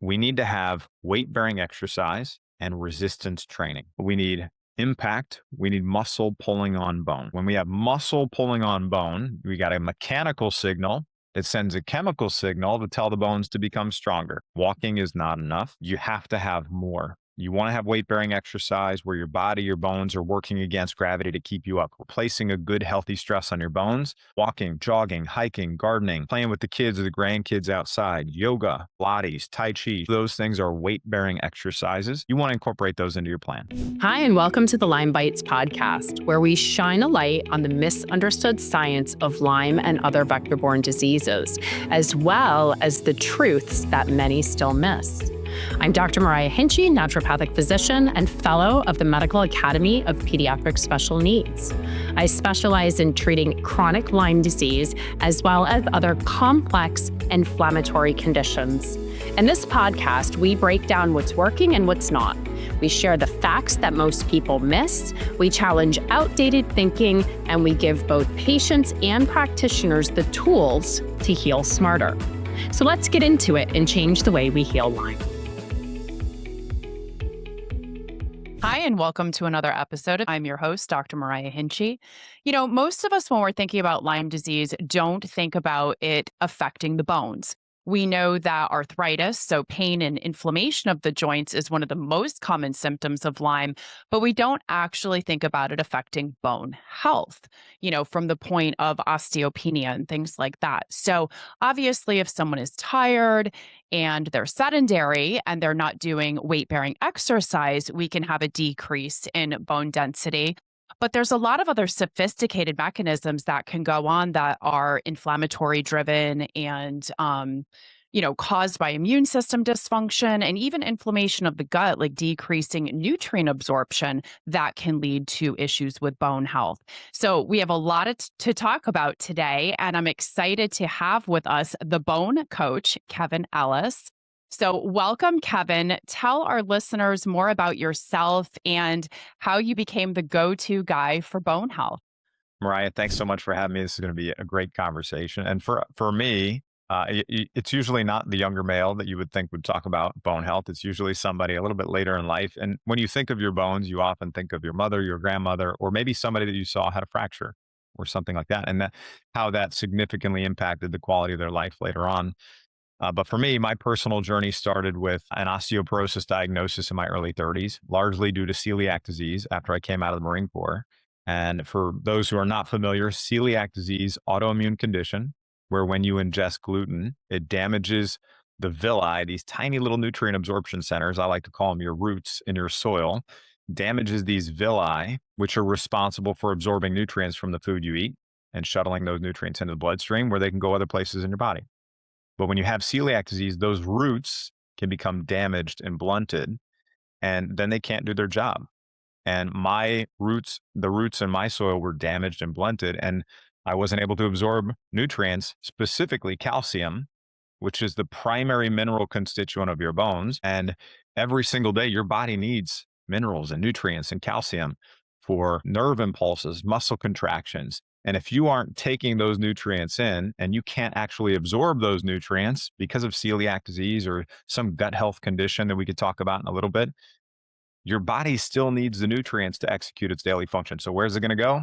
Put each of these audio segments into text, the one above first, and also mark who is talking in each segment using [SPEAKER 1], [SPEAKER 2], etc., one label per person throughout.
[SPEAKER 1] we need to have weight-bearing exercise and resistance training. We need impact. We need muscle pulling on bone. When we have muscle pulling on bone, we got a mechanical signal that sends a chemical signal to tell the bones to become stronger. Walking is not enough. You have to have more. You want to have weight-bearing exercise where your body, your bones are working against gravity to keep you up. Replacing a good, healthy stress on your bones, walking, jogging, hiking, gardening, playing with the kids or the grandkids outside, yoga, Pilates, Tai Chi. Those things are weight-bearing exercises. You want to incorporate those into your plan.
[SPEAKER 2] Hi, and welcome to the Lyme Bites podcast, where we shine a light on the misunderstood science of Lyme and other vector-borne diseases, as well as the truths that many still miss. I'm Dr. Mariah Hinchy, naturopathic physician and fellow of the Medical Academy of Pediatric Special Needs. I specialize in treating chronic Lyme disease as well as other complex inflammatory conditions. In this podcast, we break down what's working and what's not. We share the facts that most people miss, we challenge outdated thinking, and we give both patients and practitioners the tools to heal smarter. So let's get into it and change the way we heal Lyme. Hi, and welcome to another episode. I'm your host, Dr. Mariah Hinchy. Most of us, when we're thinking about Lyme disease, don't think about it affecting the bones. We know that arthritis, so pain and inflammation of the joints, is one of the most common symptoms of Lyme, but we don't actually think about it affecting bone health, from the point of osteopenia and things like that. So obviously, if someone is tired and they're sedentary and they're not doing weight-bearing exercise, we can have a decrease in bone density. But there's a lot of other sophisticated mechanisms that can go on that are inflammatory driven and, caused by immune system dysfunction and even inflammation of the gut, like decreasing nutrient absorption that can lead to issues with bone health. So we have a lot to talk about today, and I'm excited to have with us the bone coach, Kevin Ellis. So welcome, Kevin. Tell our listeners more about yourself and how you became the go-to guy for bone health.
[SPEAKER 1] Mariah, thanks so much for having me. This is going to be a great conversation. And for me, it's usually not the younger male that you would think would talk about bone health. It's usually somebody a little bit later in life. And when you think of your bones, you often think of your mother, your grandmother, or maybe somebody that you saw had a fracture or something like that, and how that significantly impacted the quality of their life later on. But for me, my personal journey started with an osteoporosis diagnosis in my early 30s, largely due to celiac disease after I came out of the Marine Corps. And for those who are not familiar, celiac disease, autoimmune condition, where when you ingest gluten, it damages the villi, these tiny little nutrient absorption centers, I like to call them your roots in your soil, damages these villi, which are responsible for absorbing nutrients from the food you eat and shuttling those nutrients into the bloodstream where they can go other places in your body. But when you have celiac disease, those roots can become damaged and blunted, and then they can't do their job. And the roots in my soil were damaged and blunted, and I wasn't able to absorb nutrients, specifically calcium, which is the primary mineral constituent of your bones. And every single day, your body needs minerals and nutrients and calcium for nerve impulses, muscle contractions. And if you aren't taking those nutrients in and you can't actually absorb those nutrients because of celiac disease or some gut health condition that we could talk about in a little bit, your body still needs the nutrients to execute its daily function. So where's it going to go?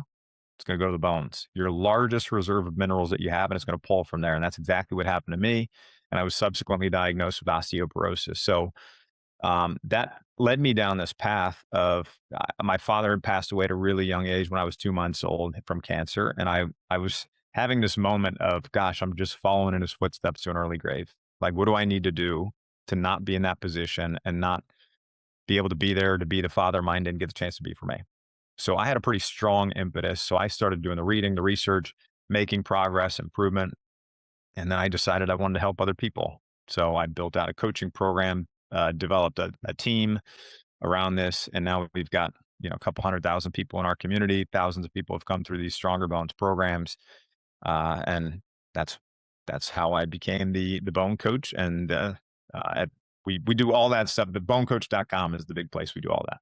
[SPEAKER 1] It's going to go to the bones, your largest reserve of minerals that you have, and it's going to pull from there. And that's exactly what happened to me. And I was subsequently diagnosed with osteoporosis. So that led me down this path of my father had passed away at a really young age when I was 2 months old from cancer. And I was having this moment of, gosh, I'm just following in his footsteps to an early grave. Like, what do I need to do to not be in that position and not be able to be there to be the father mine didn't get the chance to be for me? So I had a pretty strong impetus. So I started doing the reading, the research, making progress, improvement. And then I decided I wanted to help other people. So I built out a coaching program, developed a team around this. And now we've got, a couple 100,000 people in our community. Thousands of people have come through these Stronger Bones programs. And that's how I became the bone coach. And we do all that stuff. The bonecoach.com is the big place we do all that.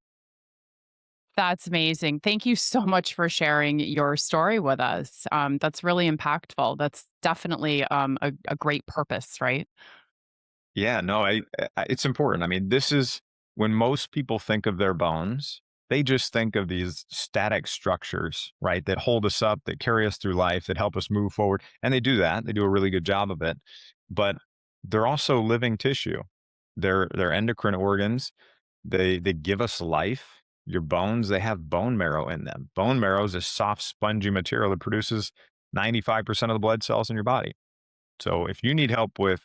[SPEAKER 2] That's amazing. Thank you so much for sharing your story with us. That's really impactful. That's definitely a great purpose, right?
[SPEAKER 1] Yeah, no, it's important. I mean, this is when most people think of their bones, they just think of these static structures, right? That hold us up, that carry us through life, that help us move forward. And they do that. They do a really good job of it. But they're also living tissue. They're endocrine organs. They give us life. Your bones, they have bone marrow in them. Bone marrow is a soft, spongy material that produces 95% of the blood cells in your body. So if you need help with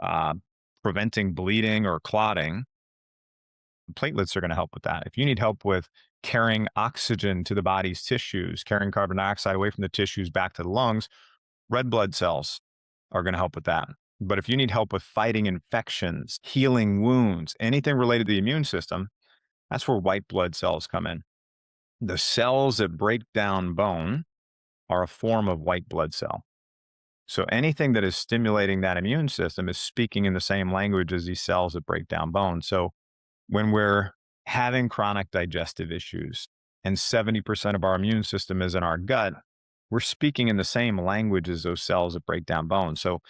[SPEAKER 1] uh, preventing bleeding or clotting, platelets are going to help with that. If you need help with carrying oxygen to the body's tissues, carrying carbon dioxide away from the tissues back to the lungs, red blood cells are going to help with that. But if you need help with fighting infections, healing wounds, anything related to the immune system, that's where white blood cells come in. The cells that break down bone are a form of white blood cell. So anything that is stimulating that immune system is speaking in the same language as these cells that break down bone. So when we're having chronic digestive issues and 70% of our immune system is in our gut, we're speaking in the same language as those cells that break down bone. So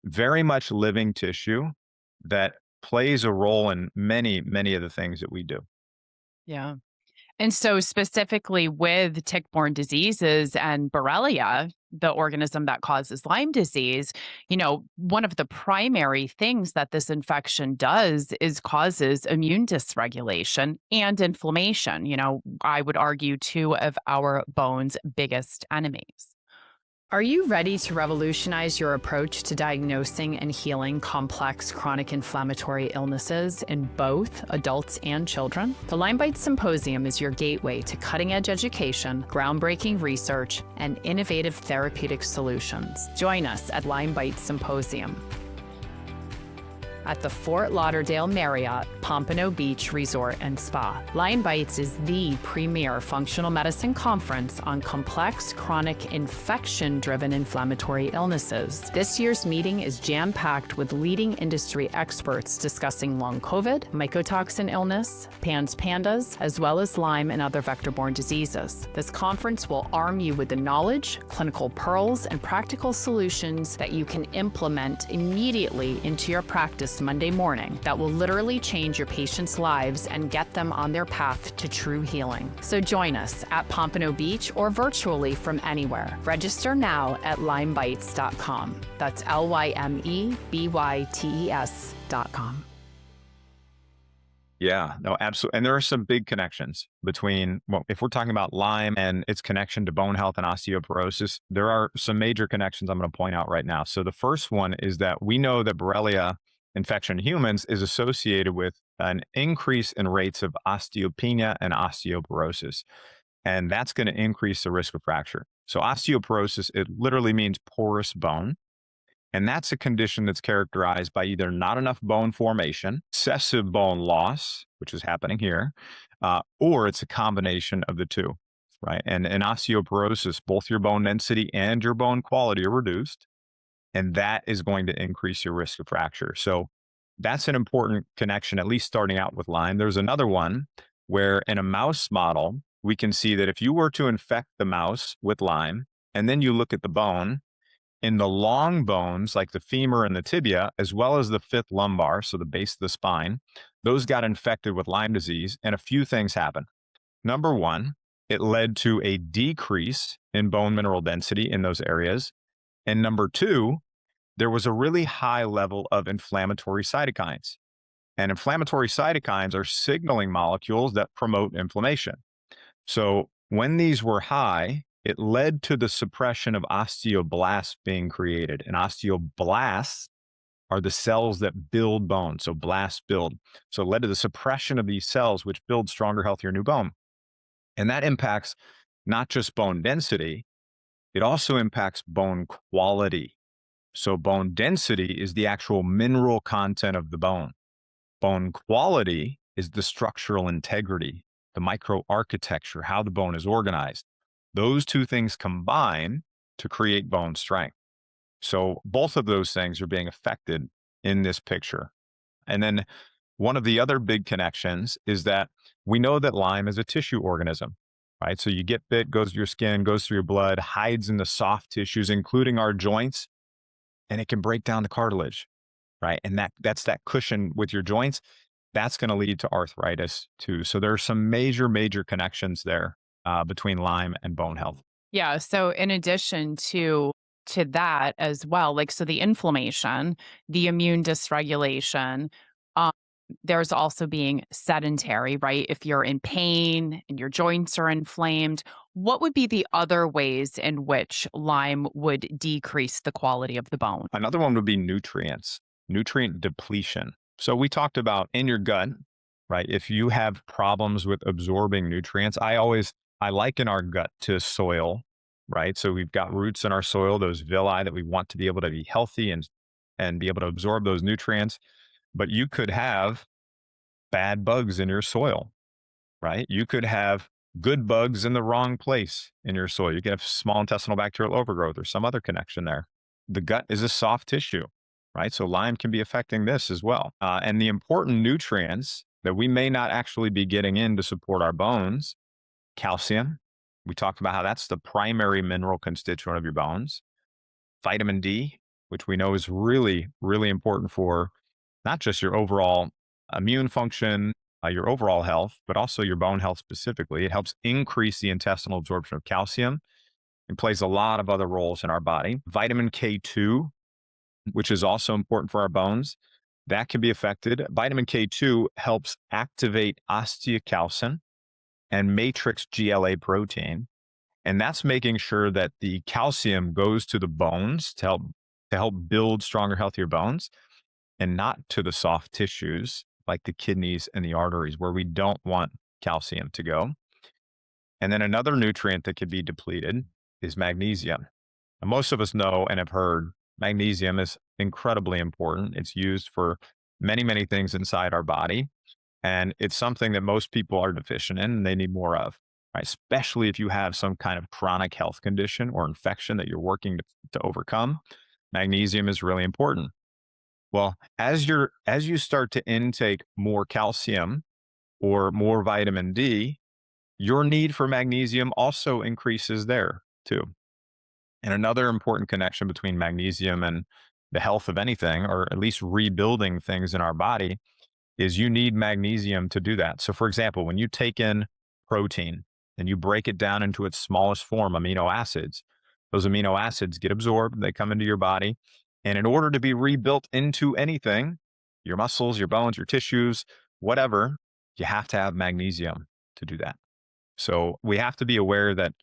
[SPEAKER 1] very much living tissue that plays a role in many, many of the things that we do.
[SPEAKER 2] Yeah. And so, specifically with tick-borne diseases and Borrelia, the organism that causes Lyme disease, one of the primary things that this infection does is causes immune dysregulation and inflammation. I would argue two of our bone's biggest enemies. Are you ready to revolutionize your approach to diagnosing and healing complex chronic inflammatory illnesses in both adults and children? The Lyme Bites Symposium is your gateway to cutting edge education, groundbreaking research, and innovative therapeutic solutions. Join us at Lyme Bites Symposium at the Fort Lauderdale Marriott, Pompano Beach Resort and Spa. Lyme Bites is the premier functional medicine conference on complex, chronic, infection-driven inflammatory illnesses. This year's meeting is jam-packed with leading industry experts discussing long COVID, mycotoxin illness, PANS pandas, as well as Lyme and other vector-borne diseases. This conference will arm you with the knowledge, clinical pearls, and practical solutions that you can implement immediately into your practice Monday morning that will literally change your patients' lives and get them on their path to true healing. So join us at Pompano Beach or virtually from anywhere. Register now at lymebites.com. That's LYMEBYTES.com.
[SPEAKER 1] Yeah, no, absolutely. And there are some big connections between, well, if we're talking about Lyme and its connection to bone health and osteoporosis, there are some major connections I'm going to point out right now. So the first one is that we know that Borrelia infection in humans is associated with an increase in rates of osteopenia and osteoporosis. And that's going to increase the risk of fracture. So osteoporosis, it literally means porous bone. And that's a condition that's characterized by either not enough bone formation, excessive bone loss, which is happening here, or it's a combination of the two, right? And in osteoporosis, both your bone density and your bone quality are reduced, and that is going to increase your risk of fracture. So that's an important connection, at least starting out with Lyme. There's another one where in a mouse model, we can see that if you were to infect the mouse with Lyme, and then you look at the bone, in the long bones, like the femur and the tibia, as well as the fifth lumbar, so the base of the spine, those got infected with Lyme disease, and a few things happened. Number one, it led to a decrease in bone mineral density in those areas. And number two, there was a really high level of inflammatory cytokines. And inflammatory cytokines are signaling molecules that promote inflammation. So when these were high, it led to the suppression of osteoblasts being created. And osteoblasts are the cells that build bone. So blasts build. So it led to the suppression of these cells, which build stronger, healthier new bone. And that impacts not just bone density, it also impacts bone quality. So bone density is the actual mineral content of the bone. Bone quality is the structural integrity, the microarchitecture, how the bone is organized. Those two things combine to create bone strength. So both of those things are being affected in this picture. And then one of the other big connections is that we know that Lyme is a tissue organism, right? So you get bit, goes to your skin, goes through your blood, hides in the soft tissues, including our joints, and it can break down the cartilage. right? And that's that cushion with your joints. That's going to lead to arthritis too. So there are some major, major connections there between Lyme and bone health.
[SPEAKER 2] Yeah, so in addition to that as well, like so the inflammation, the immune dysregulation, um, there's also being sedentary, right? If you're in pain and your joints are inflamed, what would be the other ways in which Lyme would decrease the quality of the bone?
[SPEAKER 1] Another one would be nutrients, nutrient depletion. So we talked about in your gut, right? If you have problems with absorbing nutrients, I liken our gut to soil, right? So we've got roots in our soil, those villi that we want to be able to be healthy and be able to absorb those nutrients. But you could have bad bugs in your soil, right? You could have good bugs in the wrong place in your soil. You could have small intestinal bacterial overgrowth or some other connection there. The gut is a soft tissue, right? So Lyme can be affecting this as well. And the important nutrients that we may not actually be getting in to support our bones, calcium. We talked about how that's the primary mineral constituent of your bones. Vitamin D, which we know is really, really important for not just your overall immune function, your overall health, but also your bone health specifically. It helps increase the intestinal absorption of calcium. It plays a lot of other roles in our body. Vitamin K2, which is also important for our bones, that can be affected. Vitamin K2 helps activate osteocalcin and matrix GLA protein. And that's making sure that the calcium goes to the bones to help build stronger, healthier bones and not to the soft tissues like the kidneys and the arteries where we don't want calcium to go. And then another nutrient that could be depleted is magnesium. And most of us know and have heard magnesium is incredibly important. It's used for many, many things inside our body. And it's something that most people are deficient in and they need more of, right? Especially if you have some kind of chronic health condition or infection that you're working to overcome. Magnesium is really important. Well, as you start to intake more calcium or more vitamin D, your need for magnesium also increases there too. And another important connection between magnesium and the health of anything, or at least rebuilding things in our body, is you need magnesium to do that. So, for example, when you take in protein and you break it down into its smallest form, amino acids, those amino acids get absorbed, they come into your body. And in order to be rebuilt into anything, your muscles, your bones, your tissues, whatever, you have to have magnesium to do that. So, we have to be aware that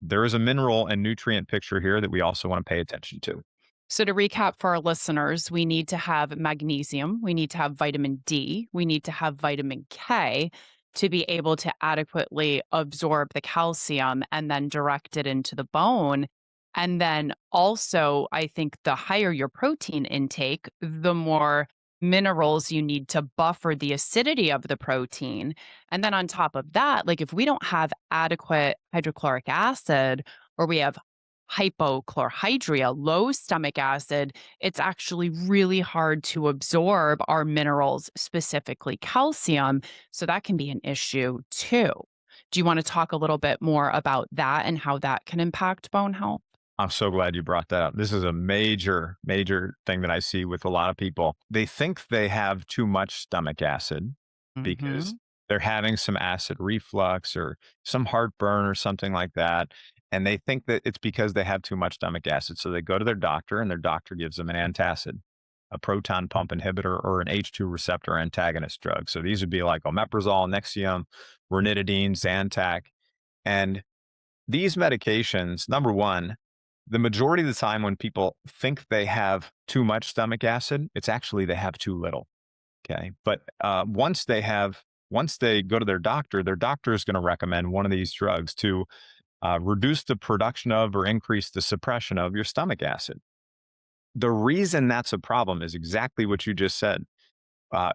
[SPEAKER 1] there is a mineral and nutrient picture here that we also want to pay attention to.
[SPEAKER 2] So, to recap for our listeners, we need to have magnesium, we need to have vitamin D, we need to have vitamin K to be able to adequately absorb the calcium and then direct it into the bone. And then also, I think the higher your protein intake, the more minerals you need to buffer the acidity of the protein. And then on top of that, like if we don't have adequate hydrochloric acid, or we have hypochlorhydria, low stomach acid, it's actually really hard to absorb our minerals, specifically calcium. So that can be an issue too. Do you want to talk a little bit more about that and how that can impact bone health?
[SPEAKER 1] I'm so glad you brought that up. This is a major, major thing that I see with a lot of people. They think they have too much stomach acid because
[SPEAKER 2] Hmm.
[SPEAKER 1] they're having some acid reflux or some heartburn or something like that. And they think that it's because they have too much stomach acid. So they go to their doctor and their doctor gives them an antacid, a proton pump inhibitor, or an H2 receptor antagonist drug. So these would be like omeprazole, Nexium, ranitidine, Zantac. And these medications, number one, the majority of the time when people think they have too much stomach acid, it's actually they have too little. Okay. But once they go to their doctor is going to recommend one of these drugs to reduce the production of or increase the suppression of your stomach acid. The reason that's a problem is exactly what you just said.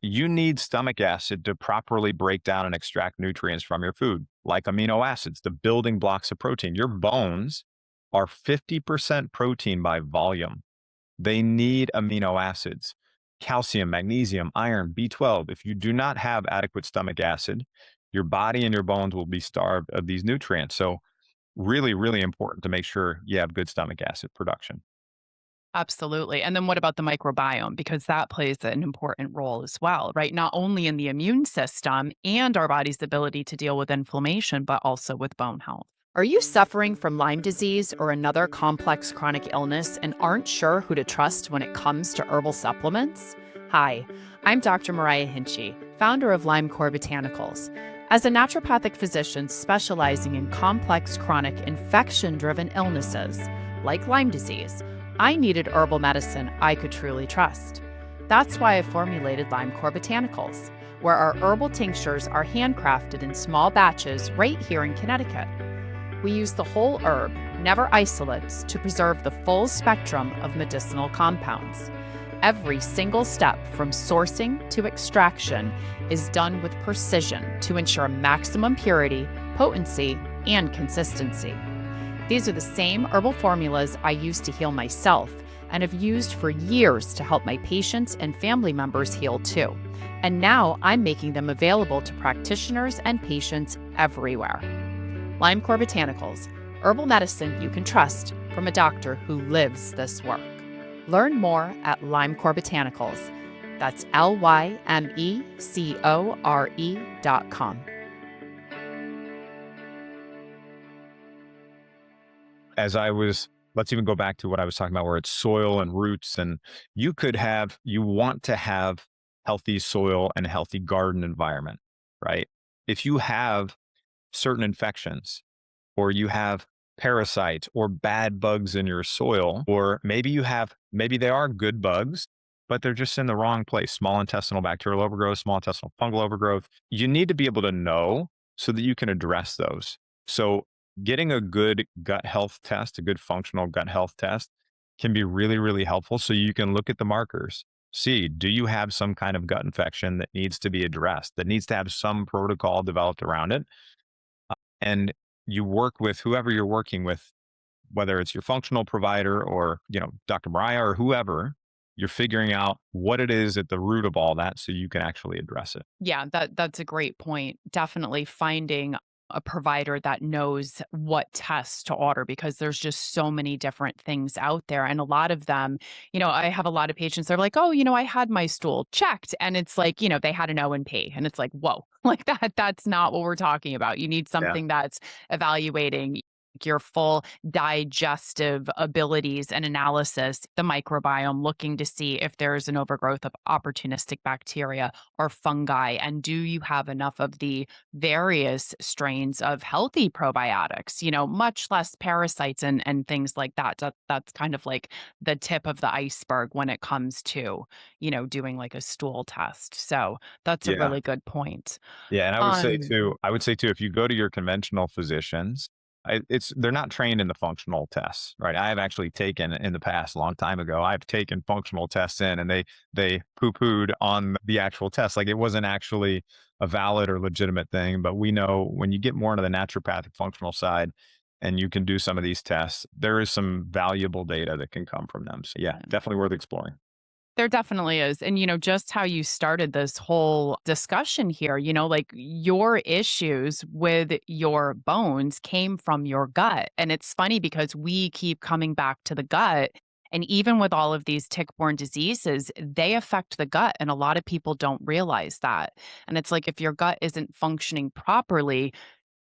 [SPEAKER 1] You need stomach acid to properly break down and extract nutrients from your food, like amino acids, the building blocks of protein. Your bones are 50% protein by volume. They need amino acids, calcium, magnesium, iron, B12. If you do not have adequate stomach acid, your body and your bones will be starved of these nutrients. So, really, really important to make sure you have good stomach acid production.
[SPEAKER 2] Absolutely. And then what about the microbiome? Because that plays an important role as well, right? Not only in the immune system and our body's ability to deal with inflammation, but also with bone health. Are you suffering from Lyme disease or another complex chronic illness and aren't sure who to trust when it comes to herbal supplements? Hi, I'm Dr. Mariah Hinchy, founder of Lymecore Botanicals. As a naturopathic physician specializing in complex chronic infection driven illnesses like Lyme disease, I needed herbal medicine I could truly trust. That's why I formulated Lymecore Botanicals, where our herbal tinctures are handcrafted in small batches right here in Connecticut. We use the whole herb, never isolates, to preserve the full spectrum of medicinal compounds. Every single step from sourcing to extraction is done with precision to ensure maximum purity, potency, and consistency. These are the same herbal formulas I use to heal myself and have used for years to help my patients and family members heal too. And now I'm making them available to practitioners and patients everywhere. Lymecore Botanicals, herbal medicine you can trust from a doctor who lives this work. Learn more at Lymecore Botanicals. That's LYMECORE.com.
[SPEAKER 1] As I was let's even go back to what I was talking about where it's soil and roots, and you want to have healthy soil and healthy garden environment, right? If you have certain infections, or you have parasites or bad bugs in your soil, or maybe they are good bugs, but they're just in the wrong place. Small intestinal bacterial overgrowth, small intestinal fungal overgrowth. You need to be able to know so that you can address those. So getting a good gut health test, a good functional gut health test can be really, really helpful. So you can look at the markers. See, do you have some kind of gut infection that needs to be addressed, that needs to have some protocol developed around it? And you work with whoever you're working with, whether it's your functional provider or, Dr. Mariah or whoever, you're figuring out what it is at the root of all that so you can actually address it.
[SPEAKER 2] Yeah, that's a great point. Definitely finding a provider that knows what tests to order because there's just so many different things out there. And a lot of them, I have a lot of patients, they're like, oh, I had my stool checked. And it's like, they had an O&P. And it's like, whoa, like that's not what we're talking about. You need
[SPEAKER 1] Yeah.
[SPEAKER 2] something that's evaluating your full digestive abilities and analysis, the microbiome, looking to see if there's an overgrowth of opportunistic bacteria or fungi. And do you have enough of the various strains of healthy probiotics, much less parasites and things like that. That's kind of like the tip of the iceberg when it comes to, doing like a stool test. So that's a
[SPEAKER 1] Yeah.
[SPEAKER 2] really good point.
[SPEAKER 1] Yeah, and
[SPEAKER 2] Um,
[SPEAKER 1] I would say too, if you go to your conventional physicians, they're not trained in the functional tests, right? I have actually taken in the past, a long time ago, I've taken functional tests in, and they poo-pooed on the actual test, like it wasn't actually a valid or legitimate thing. But we know when you get more into the naturopathic functional side, and you can do some of these tests, there is some valuable data that can come from them. So yeah, definitely worth exploring.
[SPEAKER 2] There definitely is. And, just how you started this whole discussion here, like your issues with your bones came from your gut. And it's funny because we keep coming back to the gut. And even with all of these tick-borne diseases, they affect the gut. And a lot of people don't realize that. And it's like if your gut isn't functioning properly,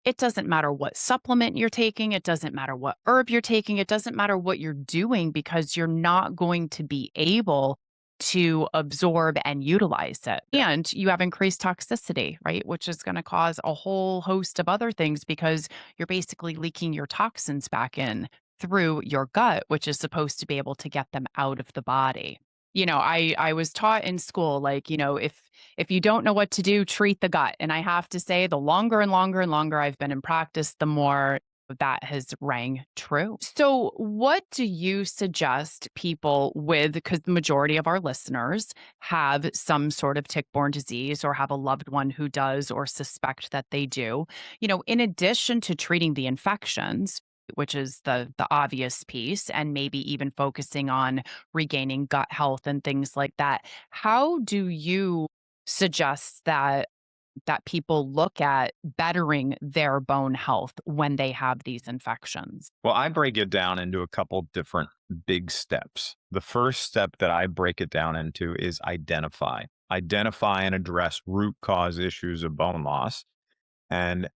[SPEAKER 2] it doesn't matter what supplement you're taking, it doesn't matter what herb you're taking, it doesn't matter what you're doing because you're not going to be able to absorb and utilize it.
[SPEAKER 1] Yeah.
[SPEAKER 2] And you have increased toxicity, right? Which is going to cause a whole host of other things because you're basically leaking your toxins back in through your gut, which is supposed to be able to get them out of the body. I was taught in school, like, if you don't know what to do, treat the gut. And I have to say, the longer and longer and longer I've been in practice, the more that has rang true. So, what do you suggest people with? Because the majority of our listeners have some sort of tick-borne disease or have a loved one who does or suspect that they do. In addition to treating the infections, which is the obvious piece, and maybe even focusing on regaining gut health and things like that. How do you suggest that that people look at bettering their bone health when they have these infections?
[SPEAKER 1] Well, I break it down into a couple different big steps. The first step that I break it down into is identify. Identify and address root cause issues of bone loss. And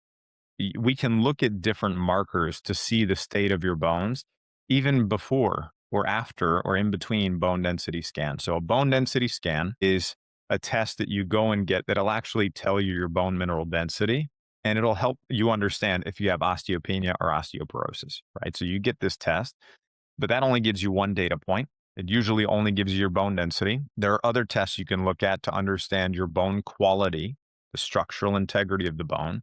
[SPEAKER 1] we can look at different markers to see the state of your bones even before or after or in between bone density scans. So a bone density scan is a test that you go and get that'll actually tell you your bone mineral density, and it'll help you understand if you have osteopenia or osteoporosis, right? So you get this test, but that only gives you one data point. It usually only gives you your bone density. There are other tests you can look at to understand your bone quality, the structural integrity of the bone.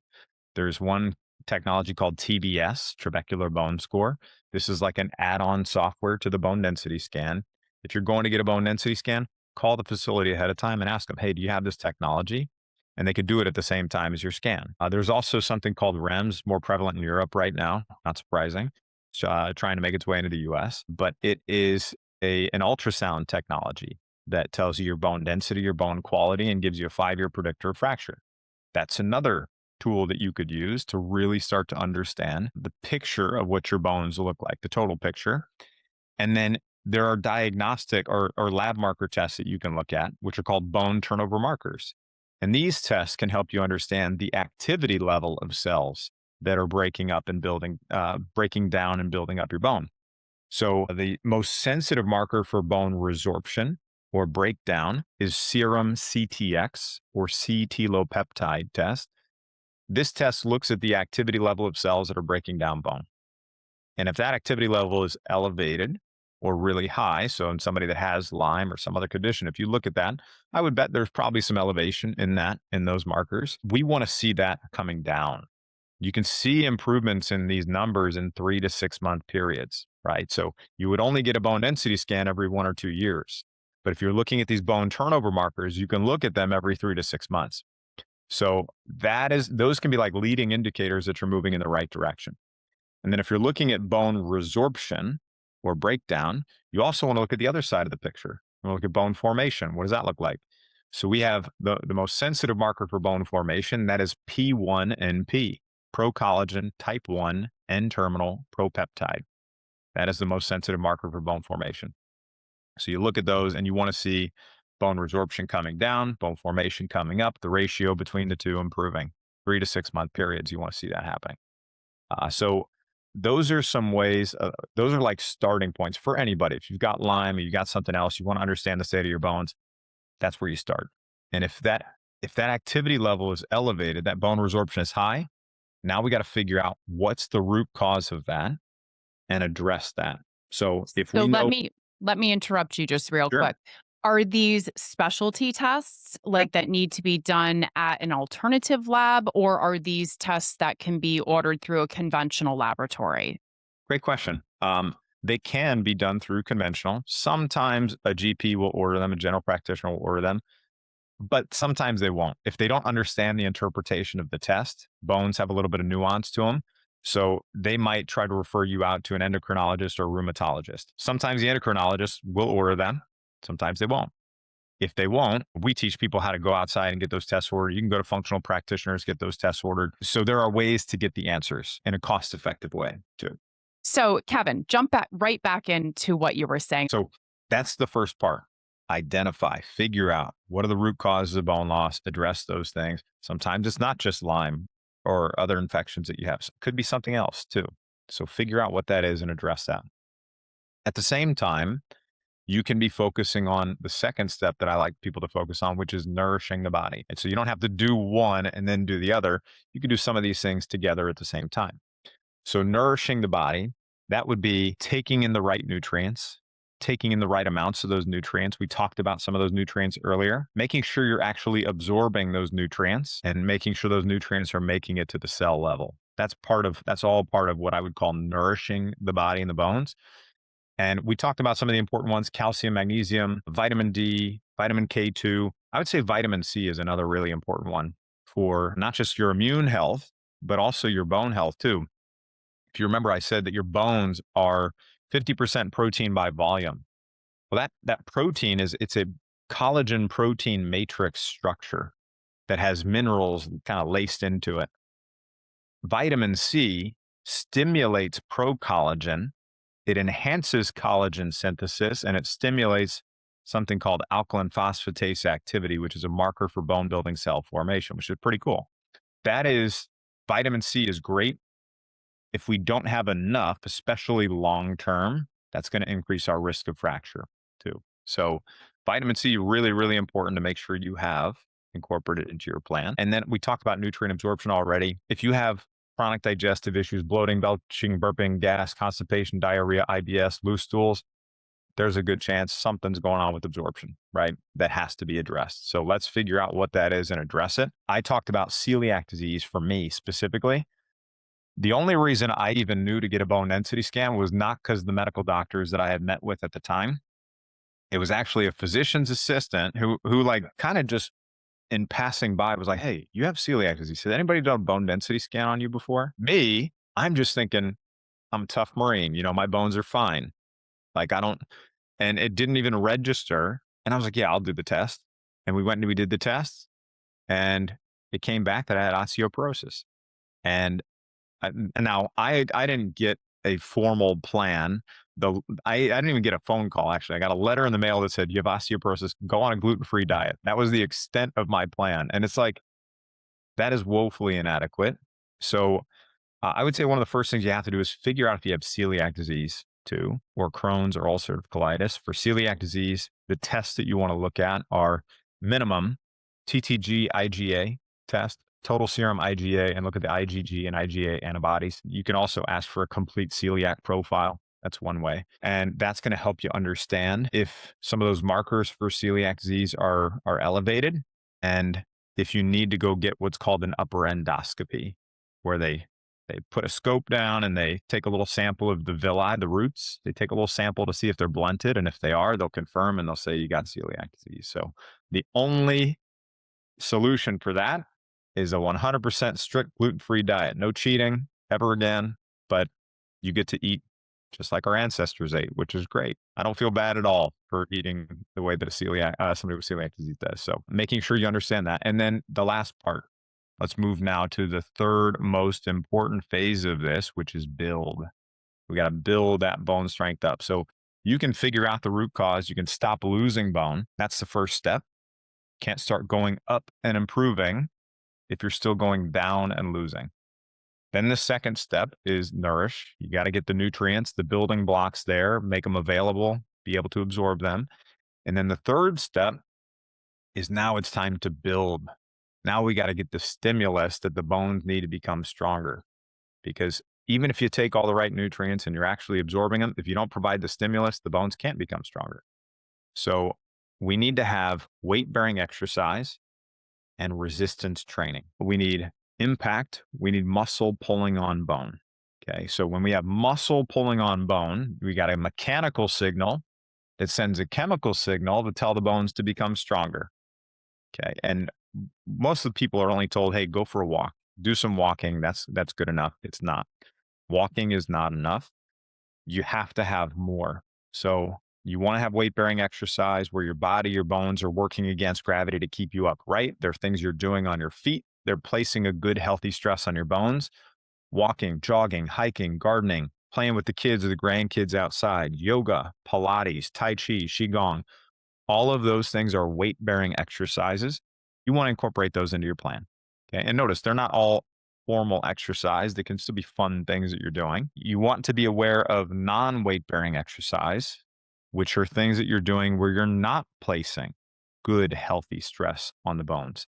[SPEAKER 1] There's one technology called TBS, trabecular bone score. This is like an add-on software to the bone density scan. If you're going to get a bone density scan, call the facility ahead of time and ask them, hey, do you have this technology? And they could do it at the same time as your scan. There's also something called REMS, more prevalent in Europe right now, not surprising. It's trying to make its way into the US, but it is an ultrasound technology that tells you your bone density, your bone quality, and gives you a 5-year predictor of fracture. That's another tool that you could use to really start to understand the picture of what your bones look like, the total picture. And then there are diagnostic or lab marker tests that you can look at, which are called bone turnover markers. And these tests can help you understand the activity level of cells that are breaking up and breaking down and building up your bone. So the most sensitive marker for bone resorption or breakdown is serum CTX or C-telopeptide test. This test looks at the activity level of cells that are breaking down bone. And if that activity level is elevated or really high, so in somebody that has Lyme or some other condition, if you look at that, I would bet there's probably some elevation in those markers. We want to see that coming down. You can see improvements in these numbers in 3 to 6 month periods, right? So you would only get a bone density scan every 1 or 2 years. But if you're looking at these bone turnover markers, you can look at them every 3 to 6 months. So those can be like leading indicators that you're moving in the right direction. And then if you're looking at bone resorption or breakdown, you also want to look at the other side of the picture. You want to look at bone formation. What does that look like? So we have the most sensitive marker for bone formation, that is P1NP, procollagen type 1 N-terminal propeptide. That is the most sensitive marker for bone formation. So you look at those and you want to see bone resorption coming down, bone formation coming up, the ratio between the two improving. 3 to 6 month periods, you want to see that happening. So those are some ways, those are like starting points for anybody. If you've got Lyme or you got something else, you want to understand the state of your bones, that's where you start. And if that activity level is elevated, that bone resorption is high, now we got to figure out what's the root cause of that and address that. So if
[SPEAKER 2] So
[SPEAKER 1] we know,
[SPEAKER 2] let me interrupt you just real
[SPEAKER 1] sure.
[SPEAKER 2] quick. Are these specialty tests like that need to be done at an alternative lab, or are these tests that can be ordered through a conventional laboratory?
[SPEAKER 1] Great question. They can be done through conventional. Sometimes a GP will order them, a general practitioner will order them, but sometimes they won't. If they don't understand the interpretation of the test, bones have a little bit of nuance to them. So they might try to refer you out to an endocrinologist or a rheumatologist. Sometimes the endocrinologist will order them, sometimes they won't. If they won't, we teach people how to go outside and get those tests ordered. You can go to functional practitioners, get those tests ordered. So there are ways to get the answers in a cost effective way too.
[SPEAKER 2] So, Kevin, jump back right back into what you were saying.
[SPEAKER 1] So that's the first part. Identify, figure out what are the root causes of bone loss, address those things. Sometimes it's not just Lyme or other infections that you have. It could be something else too. So figure out what that is and address that. At the same time, you can be focusing on the second step that I like people to focus on, which is nourishing the body. And so you don't have to do one and then do the other. You can do some of these things together at the same time. So nourishing the body, that would be taking in the right nutrients, taking in the right amounts of those nutrients. We talked about some of those nutrients earlier, making sure you're actually absorbing those nutrients and making sure those nutrients are making it to the cell level. That's all part of what I would call nourishing the body and the bones. And we talked about some of the important ones: calcium, magnesium, vitamin D, vitamin K2. I would say vitamin C is another really important one for not just your immune health, but also your bone health too. If you remember, I said that your bones are 50% protein by volume. Well, that protein it's a collagen protein matrix structure. that has minerals kind of laced into it. Vitamin C stimulates procollagen. It enhances collagen synthesis and it stimulates something called alkaline phosphatase activity, which is a marker for bone building cell formation, which is pretty cool. That is, vitamin C is great. If we don't have enough, especially long term, that's going to increase our risk of fracture too. So, vitamin C, really, really important to make sure you have incorporated into your plan. And then we talked about nutrient absorption already. If you have chronic digestive issues, bloating, belching, burping, gas, constipation, diarrhea, IBS, loose stools, there's a good chance something's going on with absorption, right? That has to be addressed. So let's figure out what that is and address it. I talked about celiac disease for me specifically. The only reason I even knew to get a bone density scan was not because the medical doctors that I had met with at the time. It was actually a physician's assistant who like kind of just in passing by was like, "Hey, you have celiac disease. Has anybody done a bone density scan on you before?" Me, I'm just thinking I'm a tough Marine. My bones are fine. Like I don't, and it didn't even register. And I was like, "Yeah, I'll do the test." And we went and we did the test, and it came back that I had osteoporosis. And and now I didn't get a formal plan. I didn't even get a phone call, actually. I got a letter in the mail that said, "You have osteoporosis, go on a gluten-free diet." That was the extent of my plan, and it's like, that is woefully inadequate. So, I would say one of the first things you have to do is figure out if you have celiac disease too, or Crohn's or ulcerative colitis. For celiac disease, the tests that you wanna look at are minimum TTG IgA test, total serum IgA, and look at the IgG and IgA antibodies. You can also ask for a complete celiac profile. That's one way. And that's gonna help you understand if some of those markers for celiac disease are elevated, and if you need to go get what's called an upper endoscopy, where they put a scope down and they take a little sample of the villi, the roots. They take a little sample to see if they're blunted. And if they are, they'll confirm and they'll say you got celiac disease. So the only solution for that is a 100% strict gluten-free diet. No cheating ever again, but you get to eat just like our ancestors ate, which is great. I don't feel bad at all for eating the way that somebody with celiac disease does. So making sure you understand that. And then the last part, let's move now to the third most important phase of this, which is build. We got to build that bone strength up. So you can figure out the root cause. You can stop losing bone. That's the first step. Can't start going up and improving if you're still going down and losing. Then the second step is nourish. You got to get the nutrients, the building blocks there, make them available, be able to absorb them. And then the third step is now it's time to build. Now we got to get the stimulus that the bones need to become stronger. Because even if you take all the right nutrients and you're actually absorbing them, if you don't provide the stimulus, the bones can't become stronger. So we need to have weight bearing exercise and resistance training. We need impact. We need muscle pulling on bone. Okay. So when we have muscle pulling on bone, we got a mechanical signal that sends a chemical signal to tell the bones to become stronger. Okay. And most of the people are only told, hey, go for a walk, do some walking. That's good enough. It's not. Walking is not enough. You have to have more. So you want to have weight bearing exercise where your body, your bones are working against gravity to keep you upright. There are things you're doing on your feet. They're placing a good, healthy stress on your bones. Walking, jogging, hiking, gardening, playing with the kids or the grandkids outside, yoga, Pilates, Tai Chi, Qigong. All of those things are weight bearing exercises. You want to incorporate those into your plan. Okay. And notice they're not all formal exercise. They can still be fun things that you're doing. You want to be aware of non weight bearing exercise, which are things that you're doing where you're not placing good, healthy stress on the bones.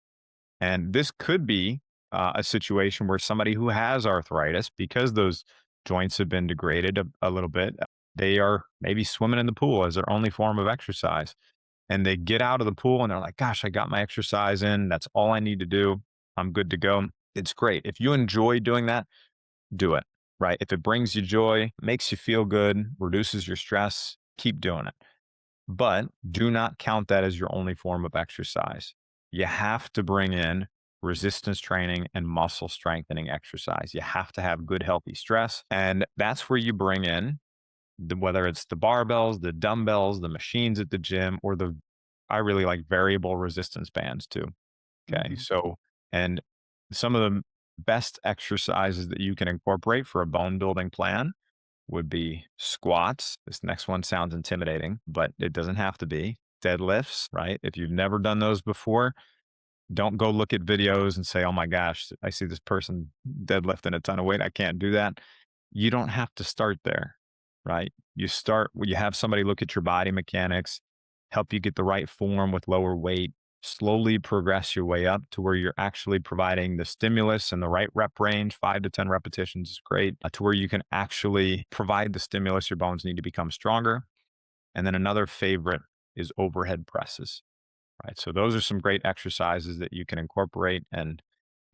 [SPEAKER 1] And this could be a situation where somebody who has arthritis, because those joints have been degraded a little bit, they are maybe swimming in the pool as their only form of exercise. And they get out of the pool and they're like, gosh, I got my exercise in. That's all I need to do. I'm good to go. It's great. If you enjoy doing that, do it, right? If it brings you joy, makes you feel good, reduces your stress, keep doing it. But do not count that as your only form of exercise. You have to bring in resistance training and muscle strengthening exercise. You have to have good, healthy stress. And that's where you bring in whether it's the barbells, the dumbbells, the machines at the gym, or I really like variable resistance bands too. Okay.
[SPEAKER 2] Mhm.
[SPEAKER 1] So, and some of the best exercises that you can incorporate for a bone building plan would be squats. This next one sounds intimidating, but it doesn't have to be. Deadlifts, right? If you've never done those before, don't go look at videos and say, oh my gosh, I see this person deadlifting a ton of weight. I can't do that. You don't have to start there, right? You start where you have somebody look at your body mechanics, help you get the right form with lower weight, slowly progress your way up to where you're actually providing the stimulus and the right rep range. 5 to 10 repetitions is great, to where you can actually provide the stimulus your bones need to become stronger. And then another favorite is overhead presses. Right. So those are some great exercises that you can incorporate. And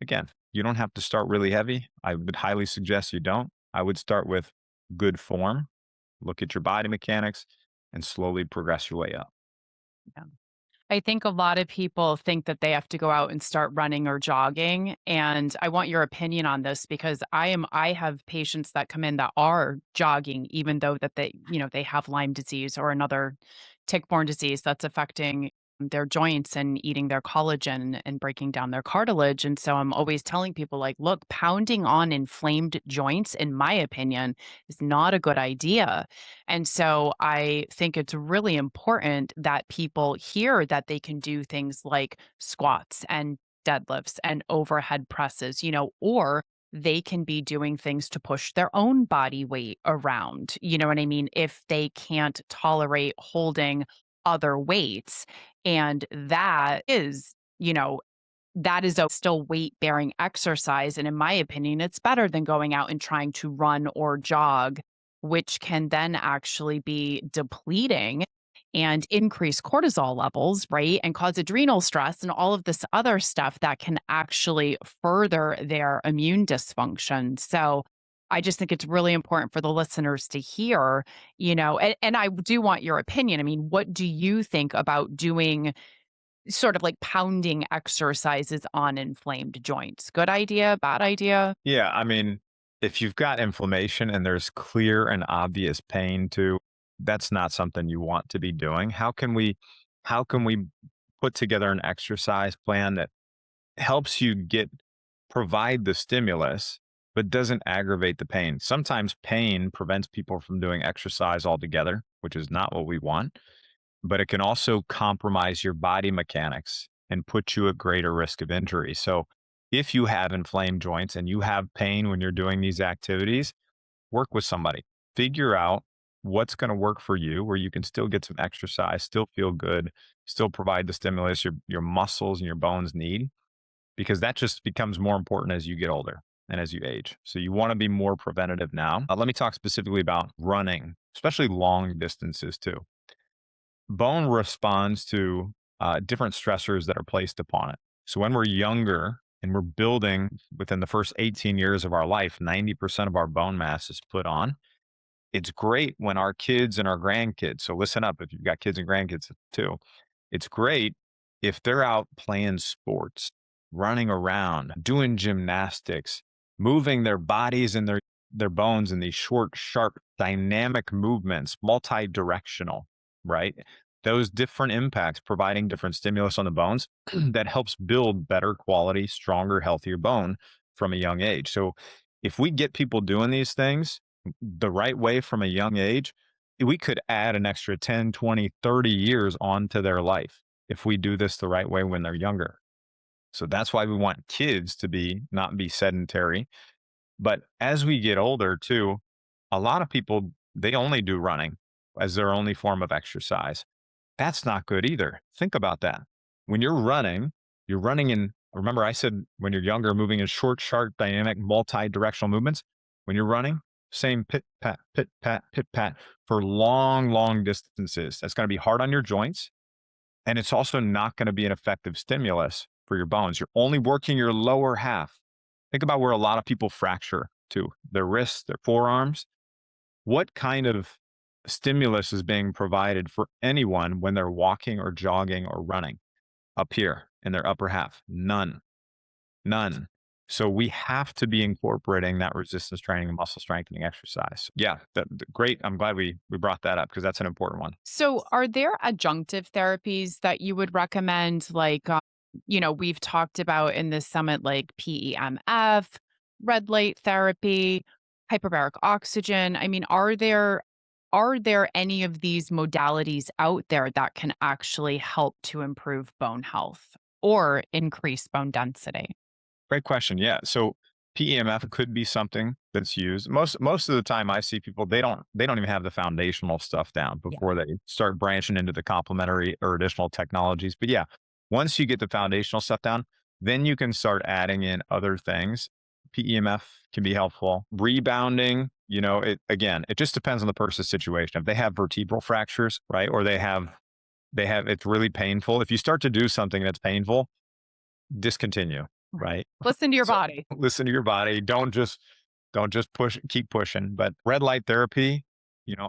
[SPEAKER 1] again, you don't have to start really heavy. I would highly suggest you don't. I would start with good form, look at your body mechanics, and slowly progress your way up.
[SPEAKER 2] Yeah. I think a lot of people think that they have to go out and start running or jogging, and I want your opinion on this because I have patients that come in that are jogging even though that they have Lyme disease or another tick-borne disease that's affecting their joints and eating their collagen and breaking down their cartilage, and so I'm always telling people like, "Look, pounding on inflamed joints, in my opinion, is not a good idea." And so I think it's really important that people hear that they can do things like squats and deadlifts and overhead presses, or they can be doing things to push their own body weight around. You know what I mean? If they can't tolerate holding other weights. And that is a still weight bearing exercise. And in my opinion, it's better than going out and trying to run or jog, which can then actually be depleting and increase cortisol levels, right? And cause adrenal stress and all of this other stuff that can actually further their immune dysfunction. So I just think it's really important for the listeners to hear, and I do want your opinion. I mean, what do you think about doing sort of like pounding exercises on inflamed joints? Good idea, bad idea?
[SPEAKER 1] Yeah. I mean, if you've got inflammation and there's clear and obvious pain too, that's not something you want to be doing. How can we put together an exercise plan that helps you provide the stimulus, but doesn't aggravate the pain? Sometimes pain prevents people from doing exercise altogether, which is not what we want, but it can also compromise your body mechanics and put you at greater risk of injury. So if you have inflamed joints and you have pain when you're doing these activities, work with somebody. Figure out what's going to work for you where you can still get some exercise, still feel good, still provide the stimulus your muscles and your bones need, because that just becomes more important as you get older and as you age. So you want to be more preventative now. Let me talk specifically about running, especially long distances too. Bone responds to different stressors that are placed upon it. So when we're younger and we're building within the first 18 years of our life, 90% of our bone mass is put on. It's great when our kids and our grandkids, so listen up if you've got kids and grandkids too. It's great if they're out playing sports, running around, doing gymnastics, moving their bodies and their bones in these short, sharp, dynamic movements, multi-directional, right? Those different impacts providing different stimulus on the bones that helps build better quality, stronger, healthier bone from a young age. So if we get people doing these things the right way from a young age, we could add an extra 10, 20, 30 years onto their life if we do this the right way when they're younger. So that's why we want kids to not be sedentary. But as we get older too, a lot of people they only do running as their only form of exercise. That's not good either. Think about that. When you're running in, remember I said when you're younger, moving in short, sharp, dynamic, multi-directional movements. When you're running, same pit, pat for long, long distances. That's going to be hard on your joints. And it's also not going to be an effective stimulus for your bones. You're only working your lower half. Think about where a lot of people fracture to their wrists, their forearms. What kind of stimulus is being provided for anyone when they're walking or jogging or running up here in their upper half? None, none. So we have to be incorporating that resistance training and muscle strengthening exercise. Yeah, great. I'm glad we brought that up because that's an important one.
[SPEAKER 2] So, are there adjunctive therapies that you would recommend, like we've talked about in this summit like PEMF, red light therapy, hyperbaric oxygen. I mean, are there any of these modalities out there that can actually help to improve bone health or increase bone density?
[SPEAKER 1] Great question. Yeah. So PEMF could be something that's used. Most of the time I see people, they don't even have the foundational stuff down
[SPEAKER 2] Yeah.
[SPEAKER 1] before they start branching into the complementary or additional technologies. But yeah, once you get the foundational stuff down, then you can start adding in other things. PEMF can be helpful. Rebounding, it again, it just depends on the person's situation. If they have vertebral fractures, right? Or they have it's really painful. If you start to do something that's painful, discontinue,
[SPEAKER 2] Right.
[SPEAKER 1] right?
[SPEAKER 2] Listen to your
[SPEAKER 1] So
[SPEAKER 2] body.
[SPEAKER 1] listen to your body. Don't just push, keep pushing. But red light therapy,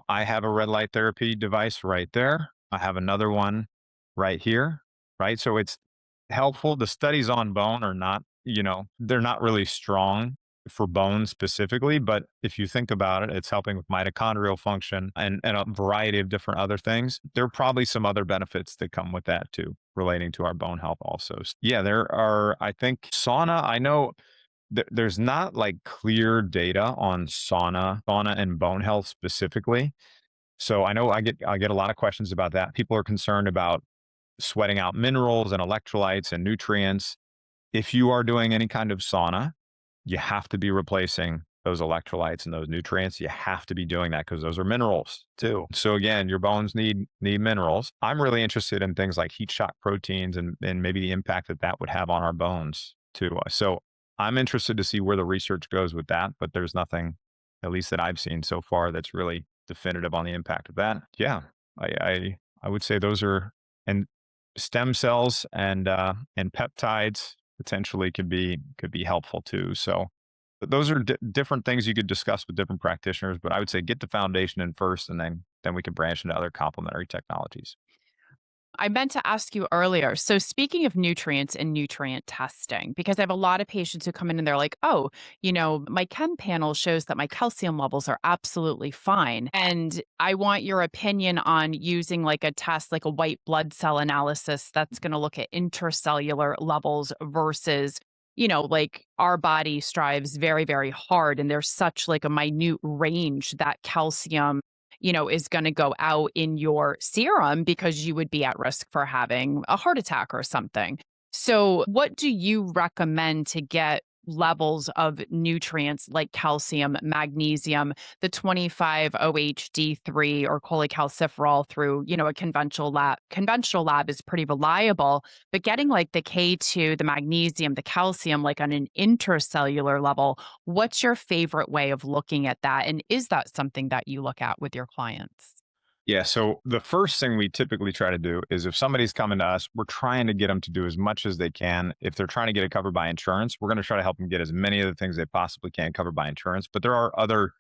[SPEAKER 1] I have a red light therapy device right there. I have another one right here, right? So it's helpful. The studies on bone are not, they're not really strong for bone specifically, but if you think about it, it's helping with mitochondrial function and a variety of different other things. There are probably some other benefits that come with that too, relating to our bone health also. Yeah, there are, I think sauna, I know there's not like clear data on sauna and bone health specifically. So I know I get a lot of questions about that. People are concerned about sweating out minerals and electrolytes and nutrients. If you are doing any kind of sauna, you have to be replacing those electrolytes and those nutrients. You have to be doing that because those are minerals too. So again, your bones need minerals. I'm really interested in things like heat shock proteins and maybe the impact that that would have on our bones too. So I'm interested to see where the research goes with that, but there's nothing, at least that I've seen so far, that's really definitive on the impact of that. Yeah, I would say those are, and stem cells and peptides potentially could be helpful too. So those are different things you could discuss with different practitioners, but I would say get the foundation in first, and then we can branch into other complementary technologies.
[SPEAKER 2] I meant to ask you earlier. So, speaking of nutrients and nutrient testing, because I have a lot of patients who come in and they're like, oh, my chem panel shows that my calcium levels are absolutely fine. And I want your opinion on using like a test, like a white blood cell analysis that's going to look at intercellular levels versus. Like our body strives very, very hard, and there's such like a minute range that calcium is going to go out in your serum because you would be at risk for having a heart attack or something. So, what do you recommend to get levels of nutrients like calcium, magnesium, the 25-OHD3 or cholecalciferol through, a conventional lab? Conventional lab is pretty reliable, but getting like the K2, the magnesium, the calcium, like on an intercellular level, what's your favorite way of looking at that? And is that something that you look at with your clients?
[SPEAKER 1] Yeah. So the first thing we typically try to do is if somebody's coming to us, we're trying to get them to do as much as they can. If they're trying to get it covered by insurance, we're going to try to help them get as many of the things they possibly can covered by insurance. But there are other,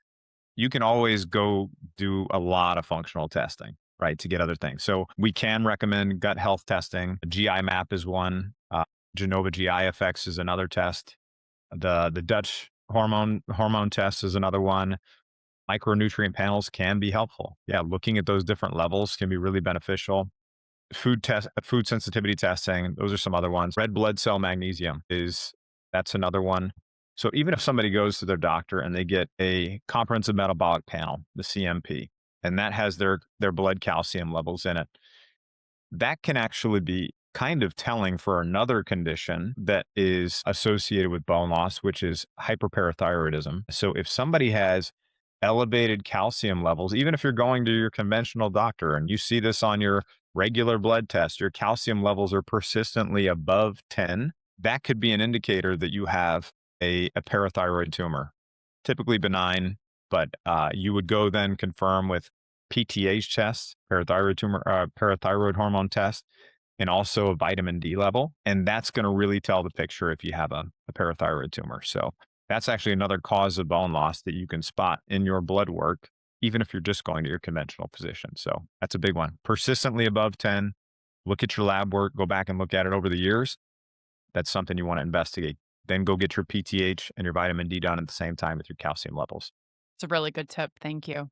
[SPEAKER 1] you can always go do a lot of functional testing, right, to get other things. So we can recommend gut health testing. GI map is one. Genova GI effects is another test. The Dutch hormone test is another one. Micronutrient panels can be helpful. Yeah, looking at those different levels can be really beneficial. Food sensitivity testing, those are some other ones. Red blood cell magnesium is that's another one. So even if somebody goes to their doctor and they get a comprehensive metabolic panel, the CMP, and that has their blood calcium levels in it, that can actually be kind of telling for another condition that is associated with bone loss, which is hyperparathyroidism. So if somebody has elevated calcium levels, even if you're going to your conventional doctor and you see this on your regular blood test, your calcium levels are persistently above 10, that could be an indicator that you have a parathyroid tumor, typically benign, but you would go then confirm with PTH test, parathyroid hormone test, and also a vitamin D level. And that's going to really tell the picture if you have a parathyroid tumor. So that's actually another cause of bone loss that you can spot in your blood work, even if you're just going to your conventional physician. So that's a big one. Persistently above 10, look at your lab work, go back and look at it over the years. That's something you want to investigate. Then go get your PTH and your vitamin D done at the same time with your calcium levels.
[SPEAKER 2] It's a really good tip. Thank you.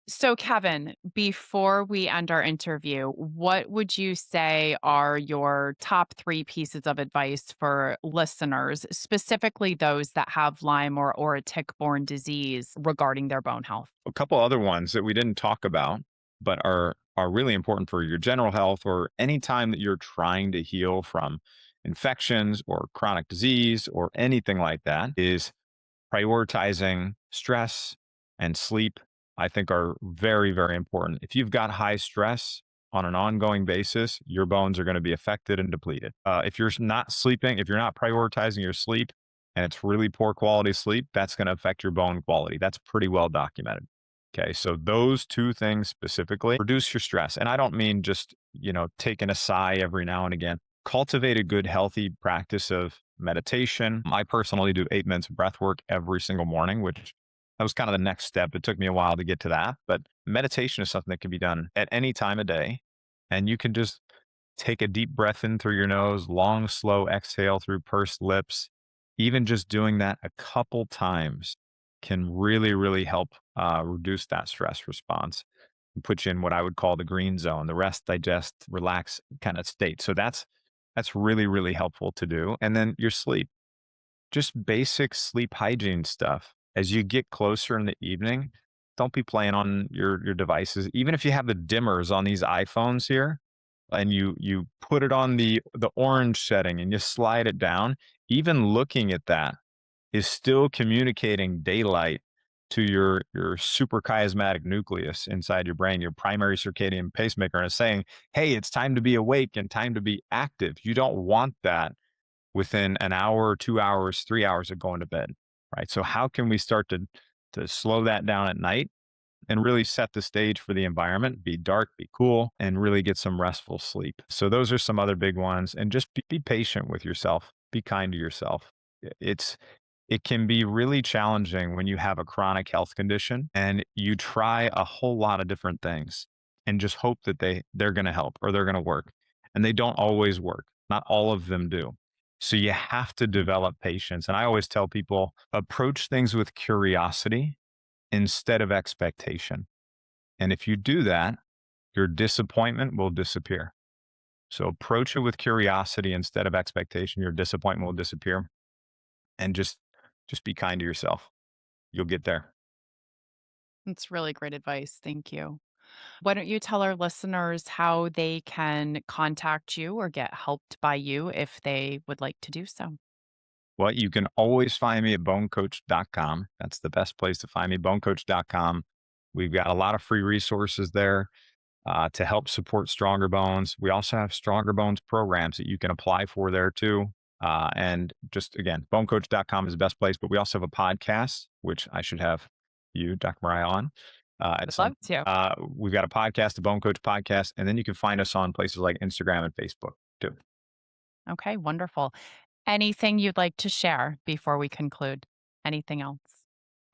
[SPEAKER 2] So, Kevin, before we end our interview, what would you say are your top three pieces of advice for listeners, specifically those that have Lyme or a tick-borne disease regarding their bone health?
[SPEAKER 1] A couple other ones that we didn't talk about, but are really important for your general health or any time that you're trying to heal from infections or chronic disease or anything like that is prioritizing stress and sleep. I think are very, very important. If you've got high stress on an ongoing basis, your bones are going to be affected and depleted. If you're not sleeping, if you're not prioritizing your sleep and it's really poor quality sleep, that's going to affect your bone quality. That's pretty well documented. Okay, so those two things specifically reduce your stress. And I don't mean just, taking a sigh every now and again. Cultivate a good, healthy practice of meditation. I personally do 8 minutes of breath work every single morning, which that was kind of the next step. It took me a while to get to that, but meditation is something that can be done at any time of day. And you can just take a deep breath in through your nose, long, slow exhale through pursed lips. Even just doing that a couple times can really, really help reduce that stress response and put you in what I would call the green zone, the rest, digest, relax kind of state. So that's really, really helpful to do. And then your sleep, just basic sleep hygiene stuff. As you get closer in the evening, don't be playing on your devices. Even if you have the dimmers on these iPhones here, and you put it on the orange setting and you slide it down, even looking at that is still communicating daylight to your suprachiasmatic nucleus inside your brain, your primary circadian pacemaker, and it's saying, hey, it's time to be awake and time to be active. You don't want that within an hour, 2 hours, 3 hours of going to bed. Right. So how can we start to slow that down at night and really set the stage for the environment, be dark, be cool, and really get some restful sleep? So those are some other big ones. And just be patient with yourself. Be kind to yourself. It can be really challenging when you have a chronic health condition and you try a whole lot of different things and just hope that they're going to help or they're going to work. And they don't always work. Not all of them do. So you have to develop patience. And I always tell people approach things with curiosity instead of expectation. And if you do that, your disappointment will disappear. So approach it with curiosity instead of expectation. Your disappointment will disappear. And just be kind to yourself. You'll get there.
[SPEAKER 2] That's really great advice. Thank you. Why don't you tell our listeners how they can contact you or get helped by you if they would like to do so?
[SPEAKER 1] Well, you can always find me at bonecoach.com. That's the best place to find me, bonecoach.com. We've got a lot of free resources there to help support Stronger Bones. We also have Stronger Bones programs that you can apply for there too. And just again, bonecoach.com is the best place, but we also have a podcast, which I should have you, Dr. Mariah, on. At
[SPEAKER 2] Would
[SPEAKER 1] some,
[SPEAKER 2] love to.
[SPEAKER 1] we've got a podcast, the Bone Coach podcast, and then you can find us on places like Instagram and Facebook too.
[SPEAKER 2] Okay, wonderful. Anything you'd like to share before we conclude? Anything else?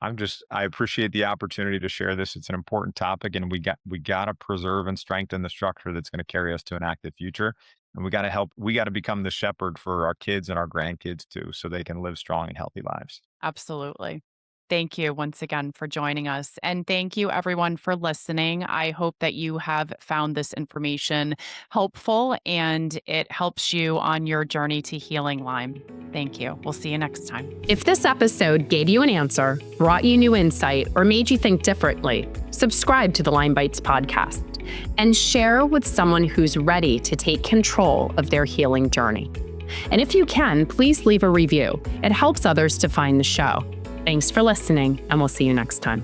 [SPEAKER 1] I appreciate the opportunity to share this. It's an important topic and we got to preserve and strengthen the structure that's going to carry us to an active future. And we got to become the shepherd for our kids and our grandkids too, so they can live strong and healthy lives.
[SPEAKER 2] Absolutely. Thank you once again for joining us. And thank you, everyone, for listening. I hope that you have found this information helpful and it helps you on your journey to healing Lyme. Thank you. We'll see you next time.
[SPEAKER 3] If this episode gave you an answer, brought you new insight, or made you think differently, subscribe to the Lyme Bites podcast and share with someone who's ready to take control of their healing journey. And if you can, please leave a review. It helps others to find the show. Thanks for listening, and we'll see you next time.